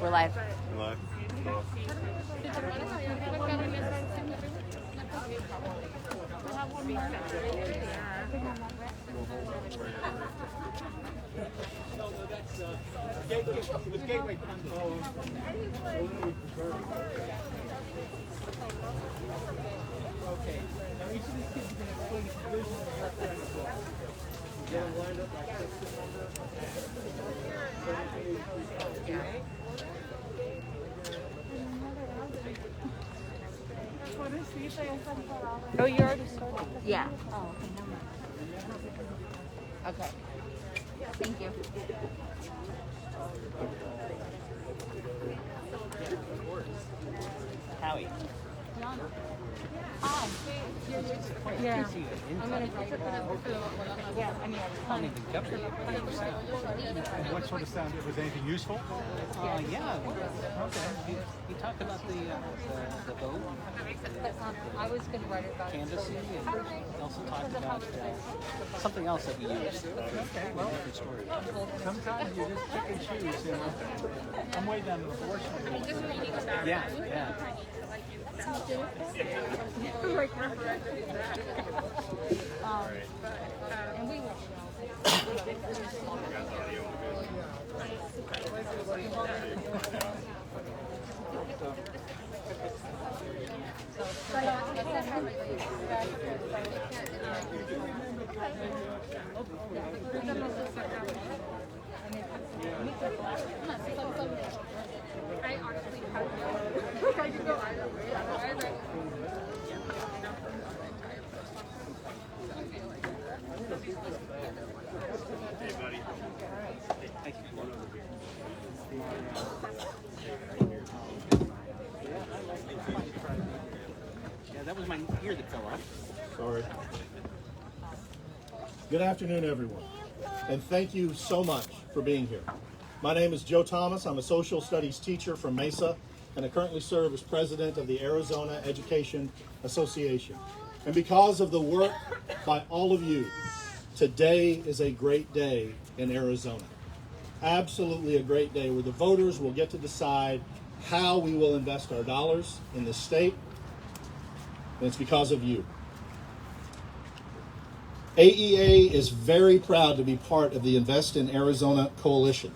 We're live. Live. Okay. Now each of these kids is going to explain the conditions of what they're going to do. Get them lined up like this. Oh, you already started? Yeah. Oh, okay, never mind. Okay. Thank you. Howie. Yeah. I mean, And what sort of sound? Was anything useful? yeah. Okay. You talked about the boat, I was going to write about canvassing, and also talked about something else that we used. Okay, well, Different story. sometimes you just pick and choose, you know. I'm way down to the portion. Yeah, yeah. And we Yeah, that was my ear that fell off. Sorry. Good afternoon, everyone, and thank you so much for being here. My name is Joe Thomas. I'm a social studies teacher from Mesa, and I currently serve as president of the Arizona Education Association. And because of the work by all of you, today is a great day in Arizona. Absolutely a great day where the voters will get to decide how we will invest our dollars in this state, and it's because of you. AEA is very proud to be part of the Invest in Arizona Coalition.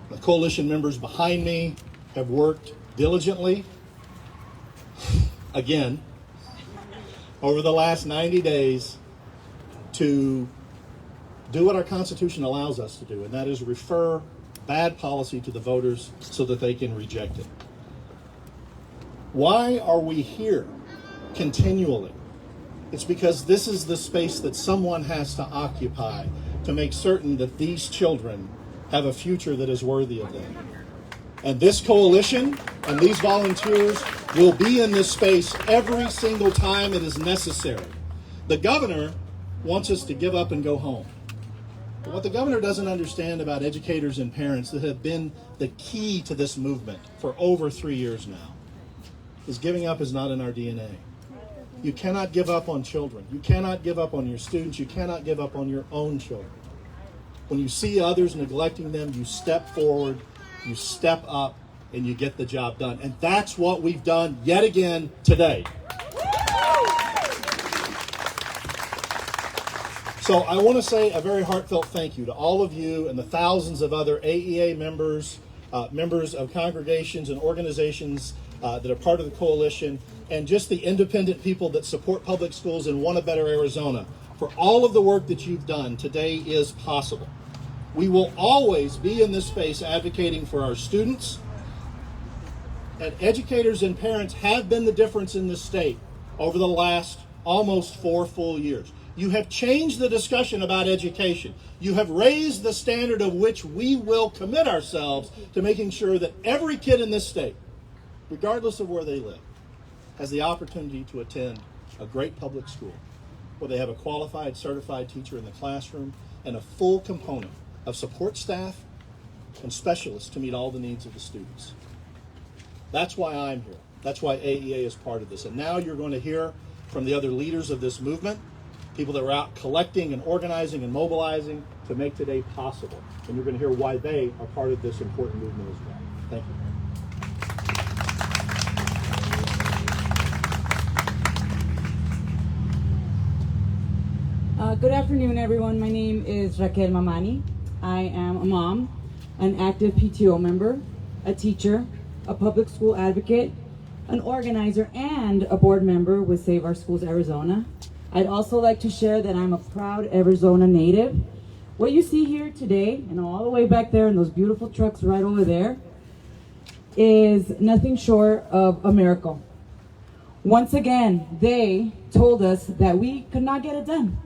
The coalition members behind me have worked diligently, again, over the last 90 days to do what our Constitution allows us to do, and that is refer bad policy to the voters so that they can reject it. Why are we here continually? It's because this is the space that someone has to occupy to make certain that these children have a future that is worthy of them. And this coalition and these volunteers will be in this space every single time it is necessary. The governor wants us to give up and go home. But what the governor doesn't understand about educators and parents that have been the key to this movement for over 3 years now is giving up is not in our DNA. You cannot give up on children. You cannot give up on your students. You cannot give up on your own children. When you see others neglecting them, you step forward, you step up, and you get the job done. And that's what we've done yet again today. So I want to say a very heartfelt thank you to all of you and the thousands of other AEA members, members of congregations and organizations that are part of the coalition, and just the independent people that support public schools and want a better Arizona. For all of the work that you've done, today is possible. We will always be in this space advocating for our students, and educators and parents have been the difference in this state over the last almost 4 full years. You have changed the discussion about education. You have raised the standard of which we will commit ourselves to making sure that every kid in this state, regardless of where they live, has the opportunity to attend a great public school where they have a qualified, certified teacher in the classroom and a full component of support staff and specialists to meet all the needs of the students. That's why I'm here. That's why AEA is part of this. And now you're going to hear from the other leaders of this movement, people that were out collecting and organizing and mobilizing to make today possible. And you're going to hear why they are part of this important movement as well. Thank you. Good afternoon, everyone. My name is Raquel Mamani. I am a mom, an active PTO member, a teacher, a public school advocate, an organizer, and a board member with Save Our Schools Arizona. I'd also like to share that I'm a proud Arizona native. What you see here today, and all the way back there in those beautiful trucks right over there, is nothing short of a miracle. Once again, they told us that we could not get it done.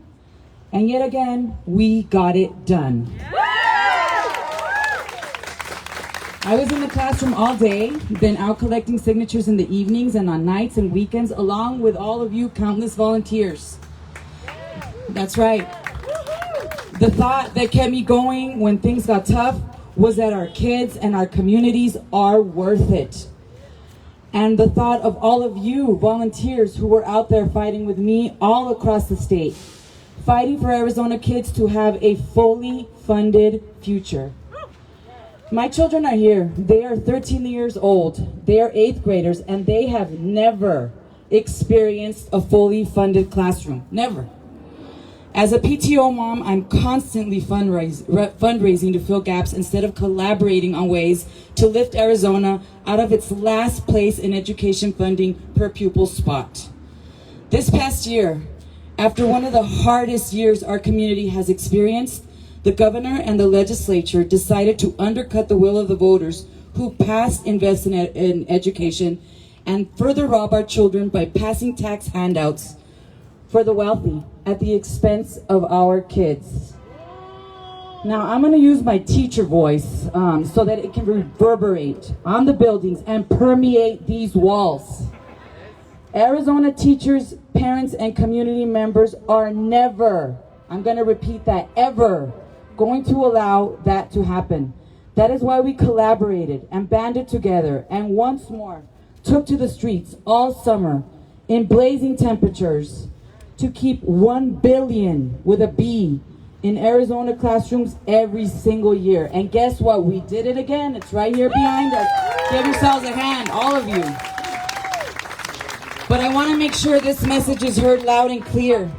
And yet again, we got it done. I was in the classroom all day, been out collecting signatures in the evenings and on nights and weekends, along with all of you countless volunteers. That's right. The thought that kept me going when things got tough was that our kids and our communities are worth it. And the thought of all of you volunteers who were out there fighting with me all across the state, fighting for Arizona kids to have a fully funded future. My children are here. They are 13 years old. They are 8th graders, and they have never experienced a fully funded classroom. Never. As a PTO mom, I'm constantly fundraising to fill gaps instead of collaborating on ways to lift Arizona out of its last place in education funding per pupil spot. This past year, after one of the hardest years our community has experienced, the governor and the legislature decided to undercut the will of the voters who passed Invest in Education and further rob our children by passing tax handouts for the wealthy at the expense of our kids. Now, I'm going to use my teacher voice so that it can reverberate on the buildings and permeate these walls. Arizona teachers, parents, and community members are never, I'm going to repeat that, ever going to allow that to happen. That is why we collaborated and banded together and once more took to the streets all summer in blazing temperatures to keep 1 billion with a B in Arizona classrooms every single year. And guess what? We did it again. It's right here behind us. Give yourselves a hand, all of you. But I want to make sure this message is heard loud and clear,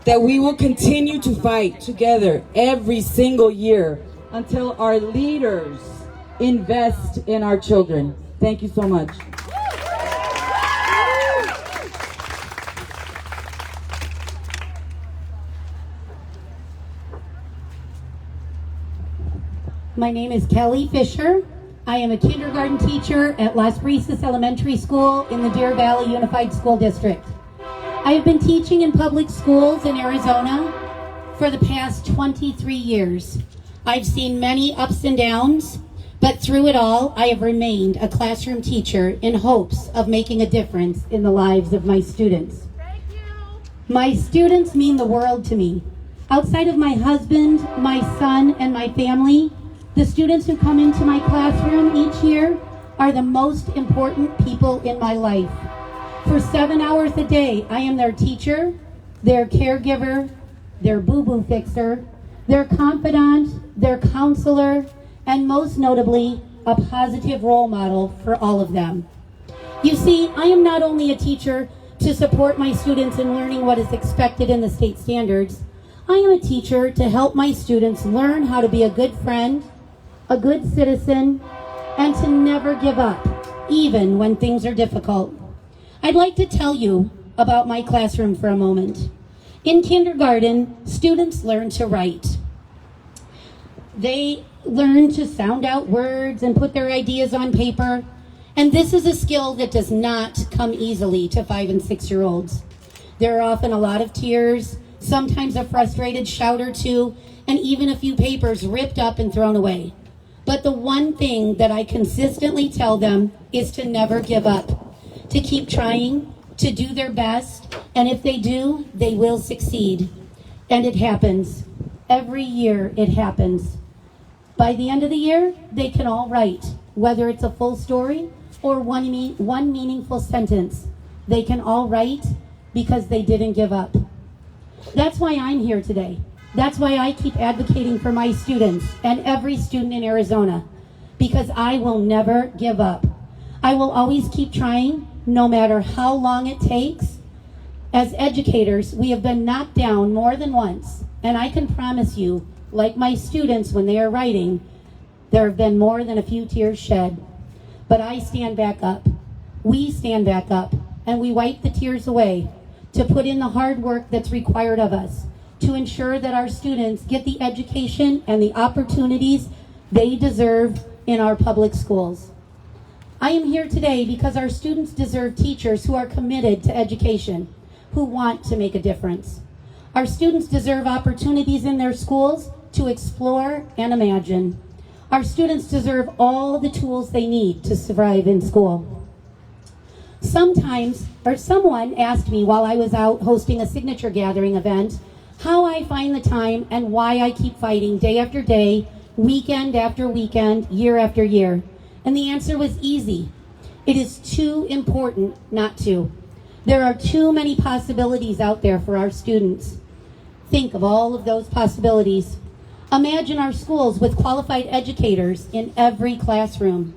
that we will continue to fight together every single year until our leaders invest in our children. Thank you so much. My name is Kelly Fisher. I am a kindergarten teacher at Las Brisas Elementary School in the Deer Valley Unified School District. I have been teaching in public schools in Arizona for the past 23 years. I've seen many ups and downs, but through it all, I have remained a classroom teacher in hopes of making a difference in the lives of my students. Thank you. My students mean the world to me. Outside of my husband, my son, and my family, the students who come into my classroom each year are the most important people in my life. For 7 hours a day, I am their teacher, their caregiver, their boo-boo fixer, their confidant, their counselor, and most notably, a positive role model for all of them. You see, I am not only a teacher to support my students in learning what is expected in the state standards, I am a teacher to help my students learn how to be a good friend, a good citizen, and to never give up, even when things are difficult. I'd like to tell you about my classroom for a moment. In kindergarten, students learn to write. They learn to sound out words and put their ideas on paper, and this is a skill that does not come easily to 5 and 6 year olds. There are often a lot of tears, sometimes a frustrated shout or two, and even a few papers ripped up and thrown away. But the one thing that I consistently tell them is to never give up, to keep trying, to do their best, and if they do, they will succeed. And it happens. Every year it happens. By the end of the year, they can all write, whether it's a full story or one meaningful sentence. They can all write because they didn't give up. That's why I'm here today. That's why I keep advocating for my students and every student in Arizona, because I will never give up. I will always keep trying, no matter how long it takes. As educators, we have been knocked down more than once, and I can promise you, like my students when they are writing, there have been more than a few tears shed. But I stand back up. We stand back up, and we wipe the tears away to put in the hard work that's required of us to ensure that our students get the education and the opportunities they deserve in our public schools. I am here today because our students deserve teachers who are committed to education, who want to make a difference. Our students deserve opportunities in their schools to explore and imagine. Our students deserve all the tools they need to survive in school. Someone asked me while I was out hosting a signature gathering event how I find the time and why I keep fighting day after day, weekend after weekend, year after year. And the answer was easy. It is too important not to. There are too many possibilities out there for our students. Think of all of those possibilities. Imagine our schools with qualified educators in every classroom,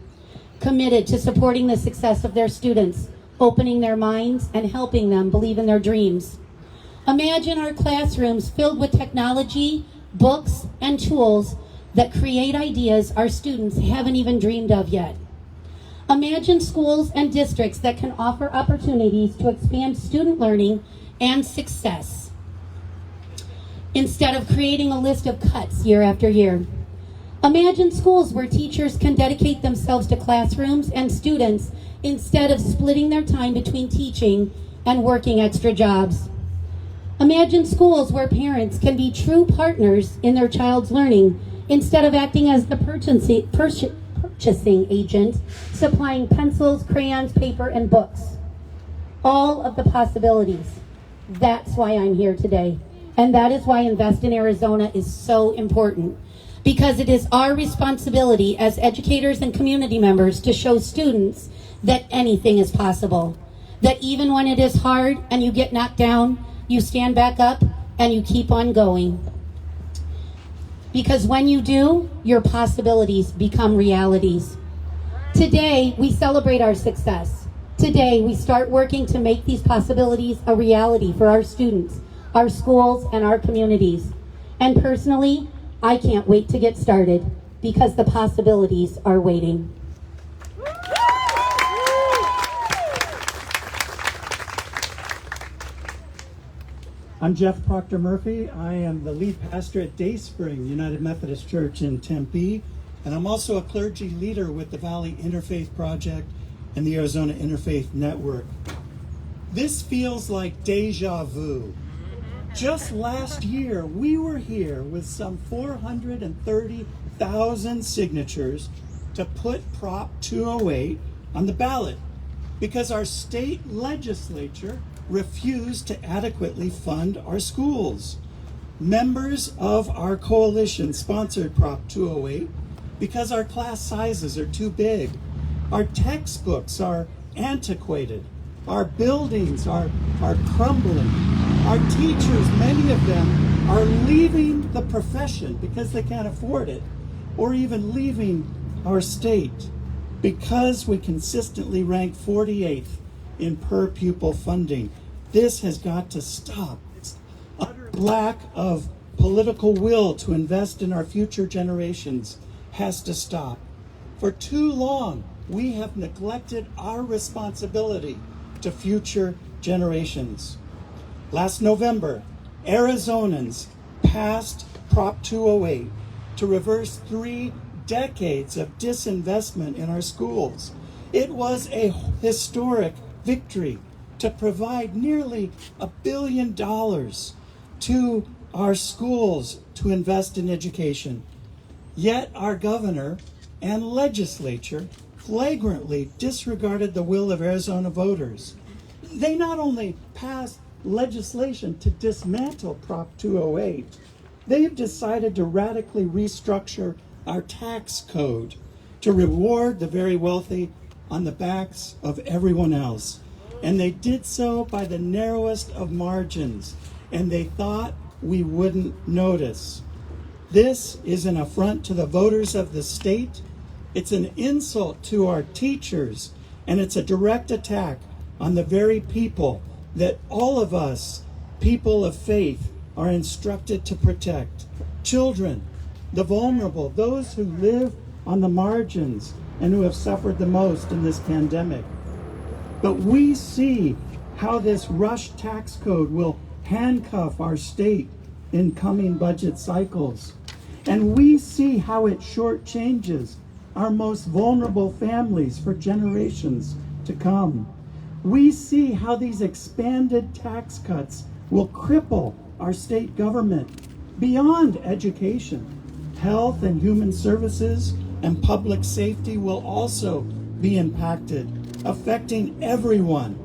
committed to supporting the success of their students, opening their minds and helping them believe in their dreams. Imagine our classrooms filled with technology, books, and tools that create ideas our students haven't even dreamed of yet. Imagine schools and districts that can offer opportunities to expand student learning and success, instead of creating a list of cuts year after year. Imagine schools where teachers can dedicate themselves to classrooms and students instead of splitting their time between teaching and working extra jobs. Imagine schools where parents can be true partners in their child's learning instead of acting as the purchasing agent, supplying pencils, crayons, paper, and books. All of the possibilities. That's why I'm here today. And that is why Invest in Arizona is so important. Because it is our responsibility as educators and community members to show students that anything is possible. That even when it is hard and you get knocked down, you stand back up and you keep on going. Because when you do, your possibilities become realities. Today, we celebrate our success. Today, we start working to make these possibilities a reality for our students, our schools, and our communities. And personally, I can't wait to get started because the possibilities are waiting. I'm Jeff Proctor Murphy. I am the lead pastor at Dayspring United Methodist Church in Tempe, and I'm also a clergy leader with the Valley Interfaith Project and the Arizona Interfaith Network. This feels like deja vu. Just last year, we were here with some 430,000 signatures to put Prop 208 on the ballot because our state legislature refused to adequately fund our schools. Members of our coalition sponsored Prop 208 because our class sizes are too big. Our textbooks are antiquated. Our buildings are crumbling. Our teachers, many of them, are leaving the profession because they can't afford it, or even leaving our state because we consistently rank 48th in per pupil funding. This has got to stop. Utter lack of political will to invest in our future generations has to stop. For too long, we have neglected our responsibility to future generations. Last November, Arizonans passed Prop 208 to reverse 3 decades of disinvestment in our schools. It was a historic victory to provide nearly $1 billion to our schools to invest in education. Yet our governor and legislature flagrantly disregarded the will of Arizona voters. They not only passed legislation to dismantle Prop 208, they've decided to radically restructure our tax code to reward the very wealthy on the backs of everyone else. And they did so by the narrowest of margins, and they thought we wouldn't notice. This is an affront to the voters of the state. It's an insult to our teachers, and it's a direct attack on the very people that all of us, people of faith, are instructed to protect. Children, the vulnerable, those who live on the margins and who have suffered the most in this pandemic. But we see how this rush tax code will handcuff our state in coming budget cycles. And we see how it shortchanges our most vulnerable families for generations to come. We see how these expanded tax cuts will cripple our state government beyond education. Health and human services and public safety will also be impacted, affecting everyone.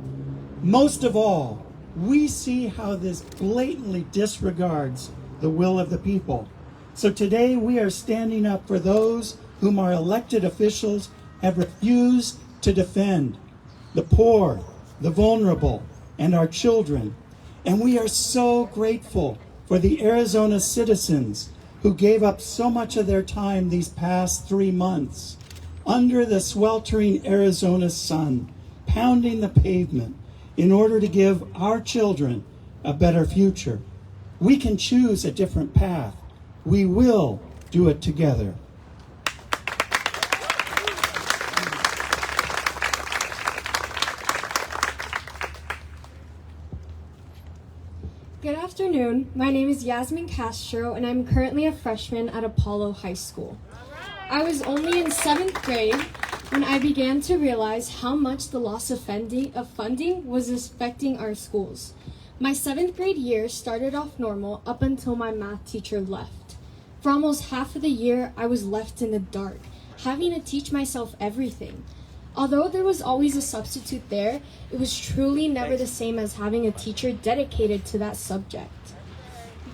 Most of all, we see how this blatantly disregards the will of the people. So today we are standing up for those whom our elected officials have refused to defend: the poor, the vulnerable, and our children. And we are so grateful for the Arizona citizens who gave up so much of their time these past 3 months under the sweltering Arizona sun, pounding the pavement in order to give our children a better future. We can choose a different path. We will do it together. Good afternoon. My name is Yasmin Castro, and I'm currently a freshman at Apollo High School. I was only in 7th grade when I began to realize how much the loss of funding was affecting our schools. My 7th grade year started off normal up until my math teacher left. For almost half of the year, I was left in the dark, having to teach myself everything. Although there was always a substitute there, it was truly never the same as having a teacher dedicated to that subject.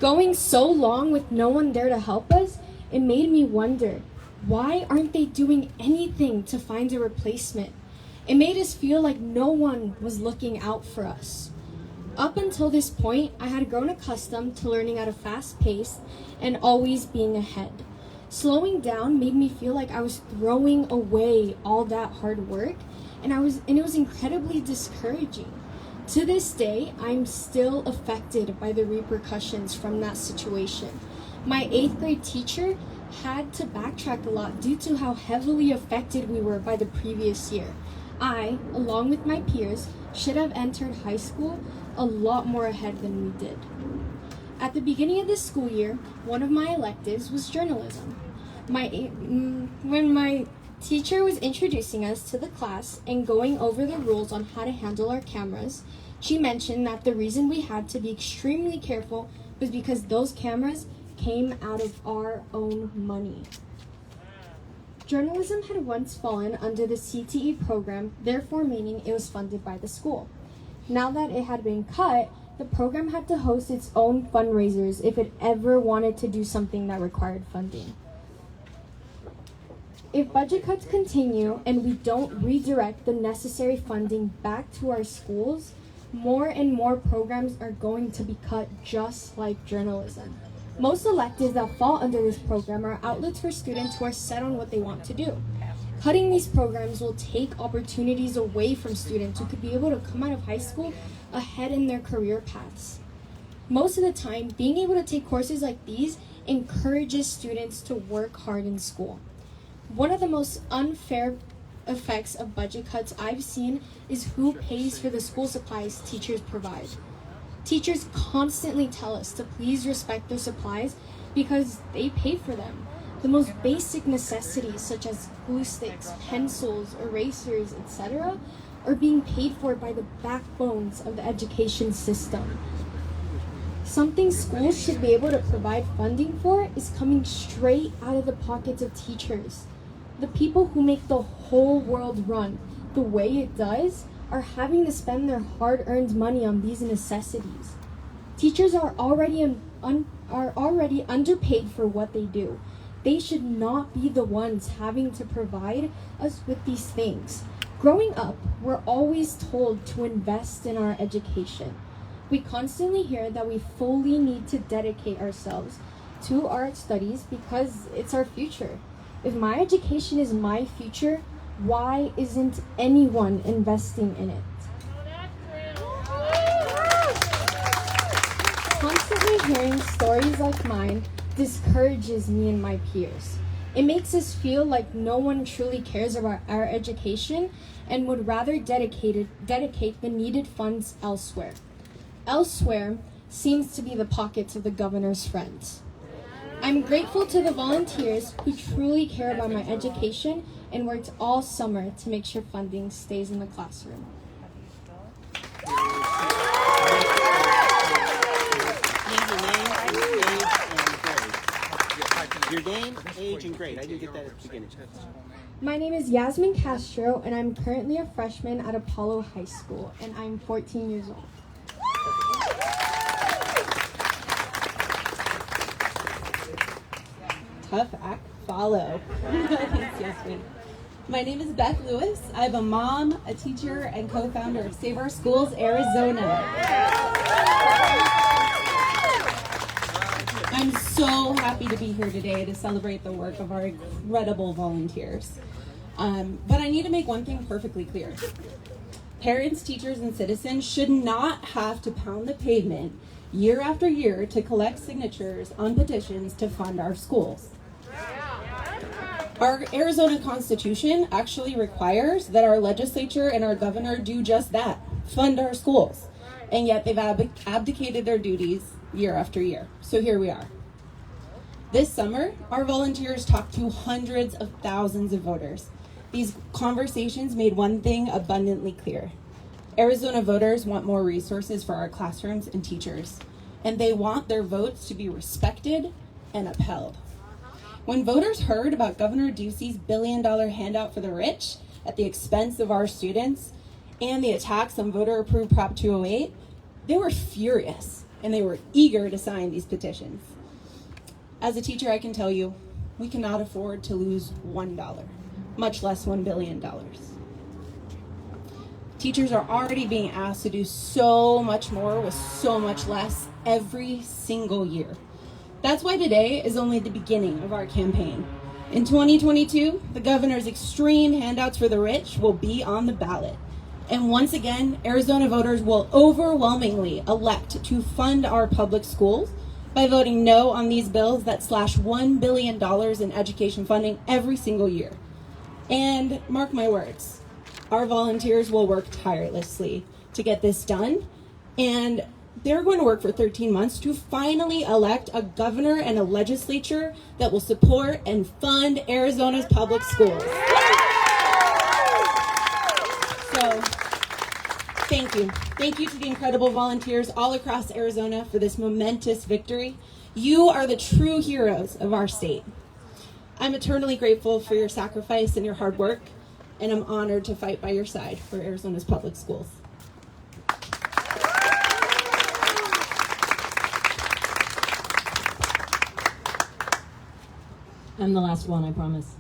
Going so long with no one there to help us, it made me wonder, why aren't they doing anything to find a replacement? It made us feel like no one was looking out for us. Up until this point, I had grown accustomed to learning at a fast pace and always being ahead. Slowing down made me feel like I was throwing away all that hard work, and it was incredibly discouraging. To this day, I'm still affected by the repercussions from that situation. My 8th grade teacher had to backtrack a lot due to how heavily affected we were by the previous year. I, along with my peers, should have entered high school a lot more ahead than we did. At the beginning of this school year, one of my electives was journalism. When my teacher was introducing us to the class and going over the rules on how to handle our cameras, she mentioned that the reason we had to be extremely careful was because those cameras came out of our own money. Journalism had once fallen under the CTE program, therefore meaning it was funded by the school. Now that it had been cut, the program had to host its own fundraisers if it ever wanted to do something that required funding. If budget cuts continue and we don't redirect the necessary funding back to our schools, more and more programs are going to be cut, just like journalism. Most electives that fall under this program are outlets for students who are set on what they want to do. Cutting these programs will take opportunities away from students who could be able to come out of high school ahead in their career paths. Most of the time, being able to take courses like these encourages students to work hard in school. One of the most unfair effects of budget cuts I've seen is who pays for the school supplies teachers provide. Teachers constantly tell us to please respect their supplies because they pay for them. The most basic necessities such as glue sticks, pencils, erasers, etc. are being paid for by the backbones of the education system. Something schools should be able to provide funding for is coming straight out of the pockets of teachers. The people who make the whole world run the way it does are having to spend their hard-earned money on these necessities. Teachers are already underpaid for what they do. They should not be the ones having to provide us with these things. Growing up, we're always told to invest in our education. We constantly hear that we fully need to dedicate ourselves to our studies because it's our future. If my education is my future, why isn't anyone investing in it? Constantly hearing stories like mine discourages me and my peers. It makes us feel like no one truly cares about our education and would rather dedicate the needed funds elsewhere. Elsewhere seems to be the pockets of the governor's friends. I'm grateful to the volunteers who truly care about my education and worked all summer to make sure funding stays in the classroom. Your name, age, and grade. I didn't get that at the beginning. My name is Yasmin Castro, and I'm currently a freshman at Apollo High School, and I'm 14 years old. Tough act follow. Thanks, Yasmin. My name is Beth Lewis. I'm a mom, a teacher, and co-founder of Save Our Schools Arizona. I'm so happy to be here today to celebrate the work of our incredible volunteers. But I need to make one thing perfectly clear. Parents, teachers, and citizens should not have to pound the pavement year after year to collect signatures on petitions to fund our schools. Our Arizona Constitution actually requires that our legislature and our governor do just that, fund our schools. And yet they've abdicated their duties year after year. So here we are. This summer, our volunteers talked to hundreds of thousands of voters. These conversations made one thing abundantly clear. Arizona voters want more resources for our classrooms and teachers, and they want their votes to be respected and upheld. When voters heard about Governor Ducey's billion-dollar handout for the rich at the expense of our students and the attacks on voter-approved Prop 208, they were furious, and they were eager to sign these petitions. As a teacher, I can tell you, we cannot afford to lose $1, much less $1 billion. Teachers are already being asked to do so much more with so much less every single year. That's why today is only the beginning of our campaign. In 2022, the governor's extreme handouts for the rich will be on the ballot. And once again, Arizona voters will overwhelmingly elect to fund our public schools by voting no on these bills that slash $1 billion in education funding every single year. And mark my words, our volunteers will work tirelessly to get this done, and they're going to work for 13 months to finally elect a governor and a legislature that will support and fund Arizona's public schools. So, thank you. Thank you to the incredible volunteers all across Arizona for this momentous victory. You are the true heroes of our state. I'm eternally grateful for your sacrifice and your hard work, and I'm honored to fight by your side for Arizona's public schools. I'm the last one, I promise.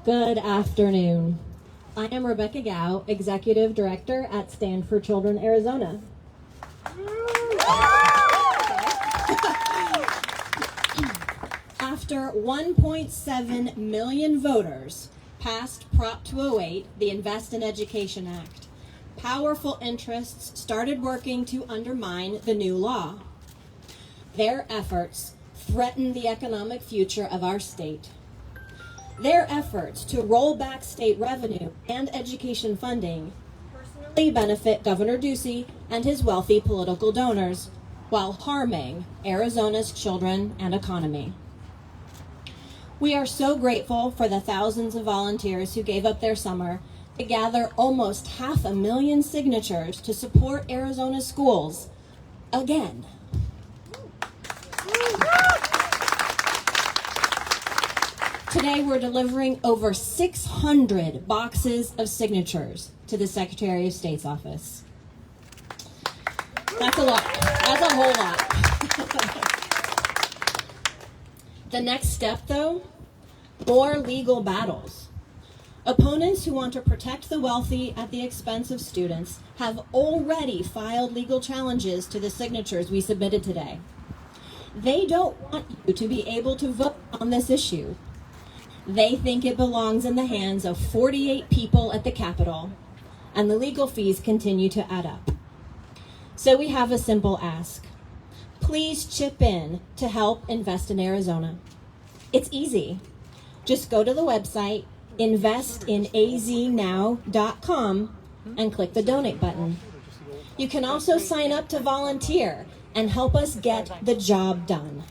Good afternoon. I am Rebecca Gallo, Executive Director at Stand for Children Arizona. After 1.7 million voters passed Prop 208, the Invest in Education Act, powerful interests started working to undermine the new law. Their efforts threaten the economic future of our state. Their efforts to roll back state revenue and education funding personally benefit Governor Ducey and his wealthy political donors, while harming Arizona's children and economy. We are so grateful for the thousands of volunteers who gave up their summer to gather almost 500,000 signatures to support Arizona schools again. Today we're delivering over 600 boxes of signatures to the Secretary of State's office. That's a lot. That's a whole lot. The next step, though, more legal battles. Opponents who want to protect the wealthy at the expense of students have already filed legal challenges to the signatures we submitted today. They don't want you to be able to vote on this issue. They think it belongs in the hands of 48 people at the Capitol, and the legal fees continue to add up. So we have a simple ask. Please chip in to help invest in Arizona. It's easy. Just go to the website, investinaZnow.com, and click the donate button. You can also sign up to volunteer and help us get the job done.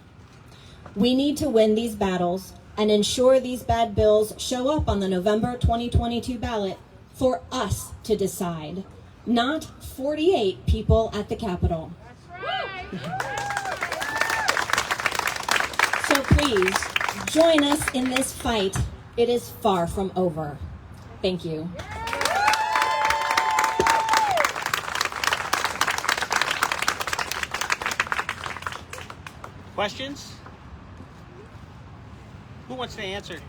We need to win these battles and ensure these bad bills show up on the November 2022 ballot for us to decide, not 48 people at the Capitol. So please, join us in this fight. It is far from over. Thank you. Questions? Who wants to answer?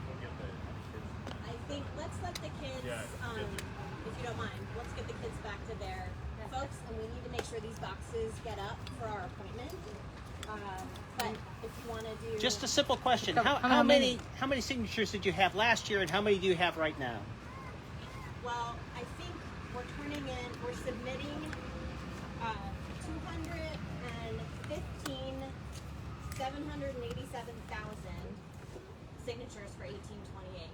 I think let's let the kids, if you don't mind, let's get the kids back to their folks, and we need to make sure these boxes get up for our appointment. But if you want to do Just a simple question. How many signatures did you have last year, and how many do you have right now? Well, I think we're submitting 787,000 signatures for 1828.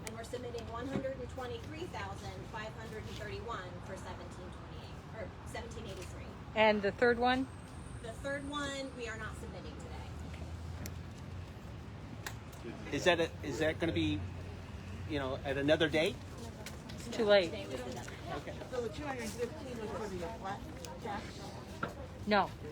And we're submitting 123,531 for 1728 or 1783. And the third one? The third one we are not submitting today. Is that going to be, at another date? It's too late. Okay. So the 215 was for the what? No,